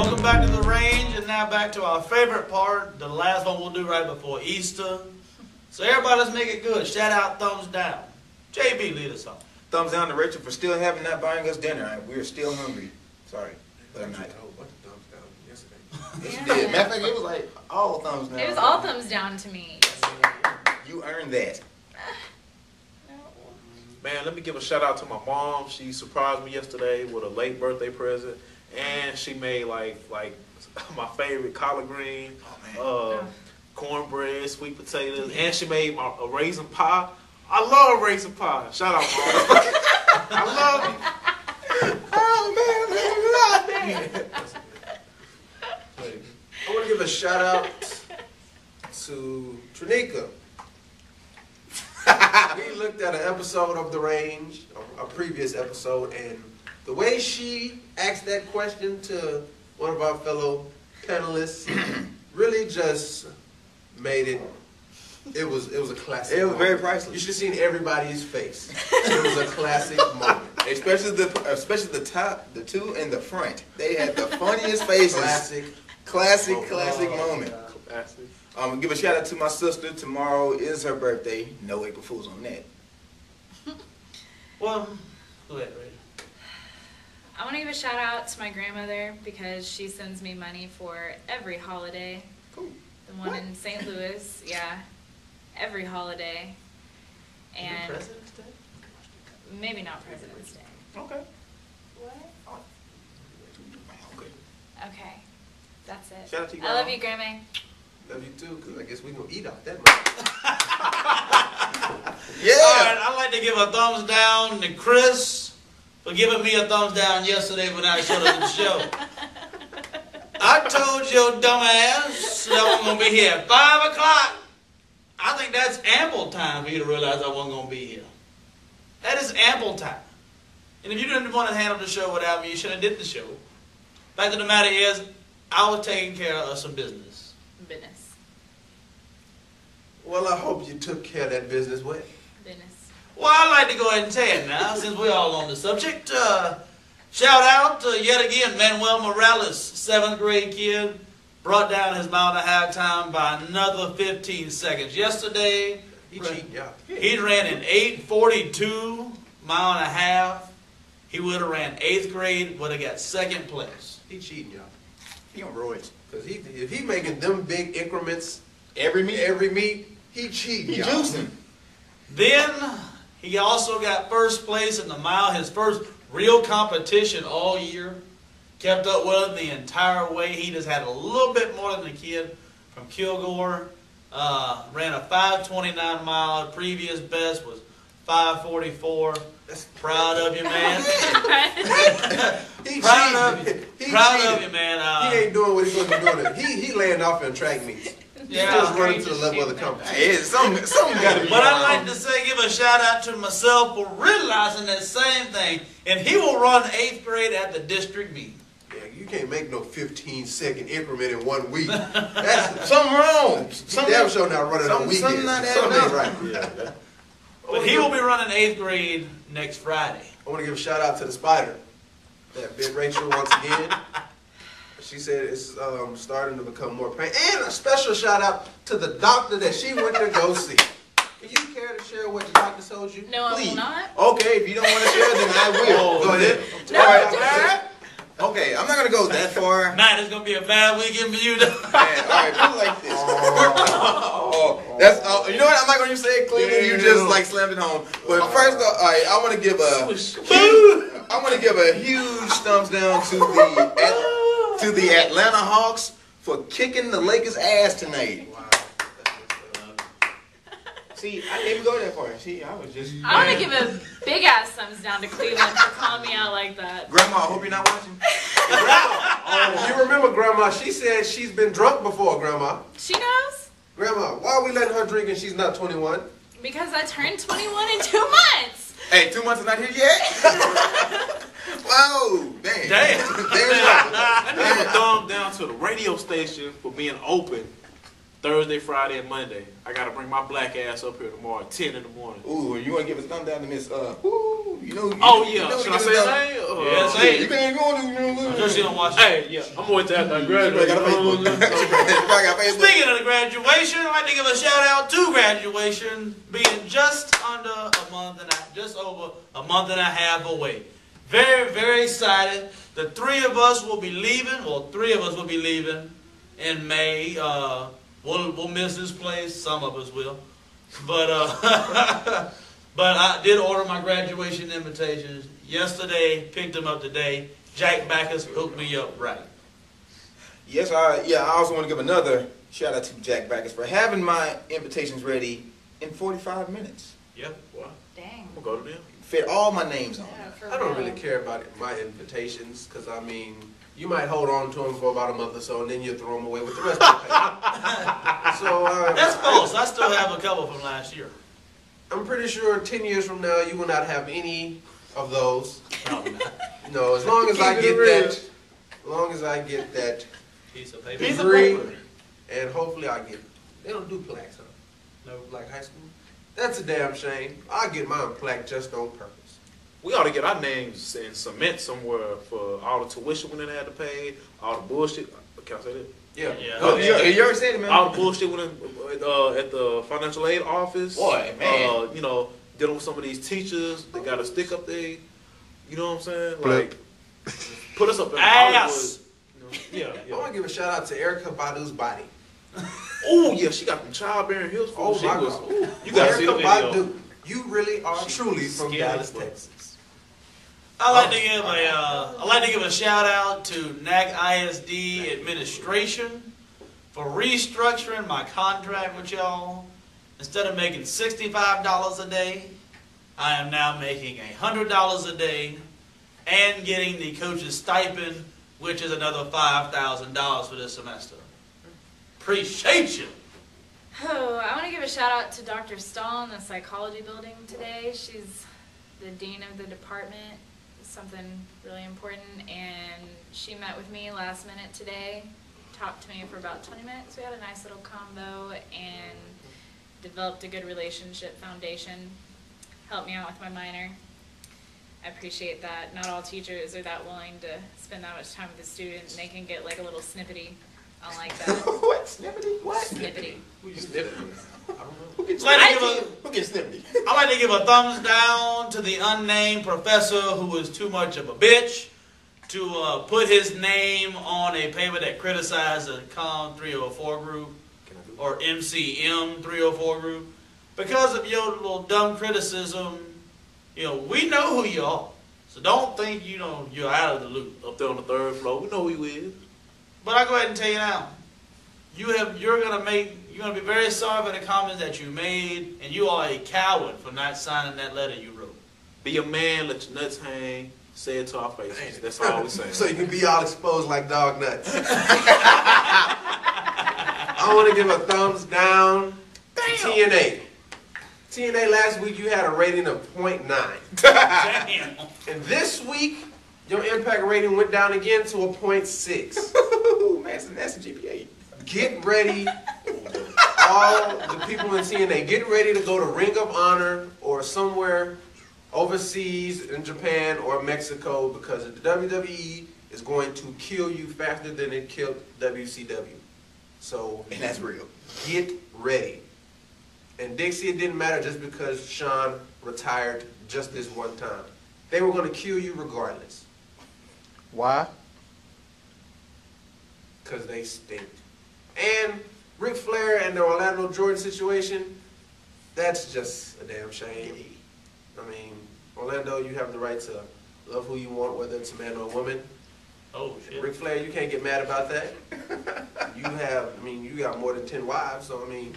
Welcome back to the range, and now back to our favorite part, the last one we'll do right before Easter. So everybody, let's make it good. Shout out, thumbs down. JB, lead us off. Thumbs down to Rachel for still having not buying us dinner. We're still hungry. Sorry, but I'm not. Yes, you did. Matter of fact, it was like all thumbs down. It was all thumbs down to me. You earned that. Man, let me give a shout out to my mom. She surprised me yesterday with a late birthday present, and she made like my favorite collard green, cornbread, sweet potatoes, and she made a raisin pie. I love raisin pie. Shout out, Mom. I love you. Oh man. I want to give a shout out to Trinika. We looked at an episode of The Range, a previous episode, and the way she asked that question to one of our fellow panelists really just made it. It was a classic. It was moment. very priceless. You should have seen everybody's face. It was a classic moment. Especially the top, the two in the front. They had the funniest faces. Classic moment. Classic. Give a shout out to my sister. Tomorrow is her birthday. No April Fools on that. Well, go ahead, Ray. I want to give a shout out to my grandmother because she sends me money for every holiday. Cool. The one in St. Louis, yeah. Every holiday. And President's Day? maybe not President's Day. Okay. What? Okay. Okay. That's it. Shout out to you, I love Grandma. you, Grandma. Love you too, because I guess we're going to eat off that much. Yeah. All right, I'd like to give a thumbs down to Chris for giving me a thumbs down yesterday when I showed up at the show. I told your dumb ass that I wasn't going to be here at 5 o'clock. I think that's ample time for you to realize I wasn't going to be here. That is ample time. And if you didn't want to handle the show without me, you should have did the show. Fact of the matter is, I was taking care of some business. Well, I hope you took care of that business well. Well, I'd like to go ahead and tell you now, since we're all on the subject. Shout out yet again, Manuel Morales, 7th grade kid, brought down his mile-and-a-half time by another 15 seconds. Yesterday, he ran an 8:42 mile-and-a-half. He would have ran 8th grade, would have got 2nd place. He cheating, y'all. He on roids. Because if he making them big increments Every meet. he cheating, He y'all. juicing. Then he also got 1st place in the mile, his first real competition all year. Kept up with him the entire way. He just had a little bit more than the kid from Kilgore. Ran a 5:29 mile. Previous best was 5:44. That's Proud of you, man. He Proud cheating. of you. He Proud cheating. of you, man. He ain't doing what he's supposed to be doing. He laying off in track meets. He's just running to the level of the competition. Hey, something got to be. But I'd like to say, give a shout out to myself for realizing that same thing. And he will run 8th grade at the district meet. Yeah, you can't make no 15-second increment in 1 week. That's Something wrong. Something damn sure not running on weekends. Something not Something adding ain't up. right. Yeah. But he will be running 8th grade next Friday. I want to give a shout out to the spider that bit Rachel once again. She said it's starting to become more pain. And a special shout out to the doctor that she went to go see. Can you care to share what the doctor told you? No, I Please. will not. Okay, if you don't want to share, then I will. Go ahead. No, All right. Okay, I'm not going to go that far. Man, it's going to be a bad weekend for you. Though. Man, all right, put it like this. That's you know what? I'm not going to say it clearly. You just like slammed it home. But first, all right, I want to give a huge thumbs down to the Atlanta Hawks for kicking the Lakers' ass tonight. Wow. See, I didn't even go that far. See, I was just. I want to give a big ass thumbs down to Cleveland for calling me out like that. Grandma, I hope you're not watching. You remember Grandma? She said she's been drunk before, Grandma. She knows? Grandma, why are we letting her drink and she's not 21? Because I turned 21 in 2 months. Hey, 2 months is not here yet? Whoa, damn. Damn. I give a thumb down to the radio station for being open Thursday, Friday, and Monday. I gotta bring my black ass up here tomorrow at 10 in the morning. Ooh, you want to give us a thumb down to Miss, should I say her name? Yeah, say it. You can't go on, I'm sure she don't watch it. Hey, yeah, I'm going to after I graduate. got a Facebook. Got Facebook. Speaking of the graduation, I'd like to give a shout out to graduation being just under a month and just over a month and a half away. Very, very excited. The three of us will be leaving in May. We'll miss this place. Some of us will. But but I did order my graduation invitations yesterday, picked them up today. Jack Backus hooked me up right. Yes, I also want to give another shout out to Jack Backus for having my invitations ready in 45 minutes. Yep. Wow. Dang. I'm going to go to them. Fit all my names on. Yeah, for I don't real. really care about my invitations because, I mean, you might hold on to them for about a month or so and then you throw them away with the rest of the pay. So, That's false. I still have a couple from last year. I'm pretty sure 10 years from now you will not have any of those. Probably not. No, as long as I Keep it get real. that, as long as I get that Piece of paper. degree, and hopefully I get, they don't do plaques, huh? No. Like high school? That's a damn shame. I'll get mine plaque just on purpose. We ought to get our names in cement somewhere for all the tuition we done had to pay, all the bullshit. Can I say that? Yeah. Yeah. Oh, you already said it, man. All the bullshit we done, at the financial aid office. Boy, man. You know, dealing with some of these teachers, they got to stick up there. You know what I'm saying? Blip. Like, put us up in Ass. Hollywood. You know, I yeah, want yeah. to give a shout out to Erykah Badu's body. Oh yeah, she got them childbearing hills. Oh She my was- God. ooh, you gotta see the Erykah video. Badu, you really are She truly from skinny, Dallas, bro. Texas. I'd like to give a shout out to NAC ISD administration for restructuring my contract with y'all. Instead of making $65 a day, I am now making $100 a day and getting the coach's stipend, which is another $5,000 for this semester. Appreciate you. Oh, I want to give a shout out to Dr. Stahl in the psychology building today. She's the dean of the department, something really important, and she met with me last minute today, talked to me for about 20 minutes. We had a nice little combo and developed a good relationship foundation, helped me out with my minor. I appreciate that. Not all teachers are that willing to spend that much time with a student, and they can get like a little snippety. I don't like that. What? Snippety? What? Snippety. Who you sniffing? I don't know. Who gets I'd like, Who gets snippety? I'd like to give a thumbs down to the unnamed professor who was too much of a bitch to put his name on a paper that criticized the COM 304 group or MCM 304 group. Because of your little dumb criticism, you know, we know who you are. So don't think, you know, you're out of the loop. Up there on the third floor, we know who you is. But I'll go ahead and tell you now, you're gonna be very sorry for the comments that you made, and you are a coward for not signing that letter you wrote. Be a man, let your nuts hang, say it to our faces. That's all we say. So you can be all exposed like dog nuts. I want to give a thumbs down to TNA. TNA last week you had a rating of 0.9. Damn. And this week, your impact rating went down again to a 0.6. Ooh, man, that's a GPA. Get ready, all the people in TNA, get ready to go to Ring of Honor or somewhere overseas in Japan or Mexico because the WWE is going to kill you faster than it killed WCW. So, And that's real. get ready. And Dixie, it didn't matter just because Sean retired just this one time. They were going to kill you regardless. Why? Because they stink. And Ric Flair and the Orlando Jordan situation, that's just a damn shame. I mean, Orlando, you have the right to love who you want, whether it's a man or a woman. Oh, shit. Ric Flair, you can't get mad about that. You got more than 10 wives, so I mean,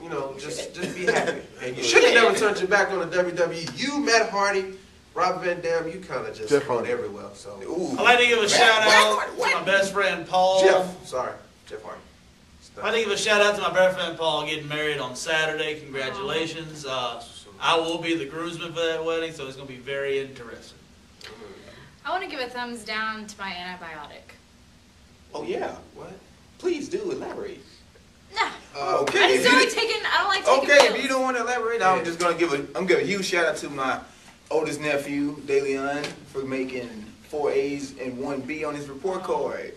you know, just be happy. And you should have never turned your back on the WWE. You, Matt Hardy, Rob Van Dam, you kind of just Jeff gone Hardy. everywhere. So, Ooh. I'd like to give a shout out What? to my best friend Paul. Jeff Hardy. I'd like to give a shout out to my best friend Paul getting married on Saturday. Congratulations. I will be the groomsman for that wedding, so it's going to be very interesting. I want to give a thumbs down to my antibiotic. Oh, yeah. What? Please do elaborate. Nah, I Okay. just don't like taking. I don't like taking Okay, pills. if you don't want to elaborate, I'm just gonna give a huge shout out to my oldest nephew, DeLeon, for making 4 A's and 1 B on his report card.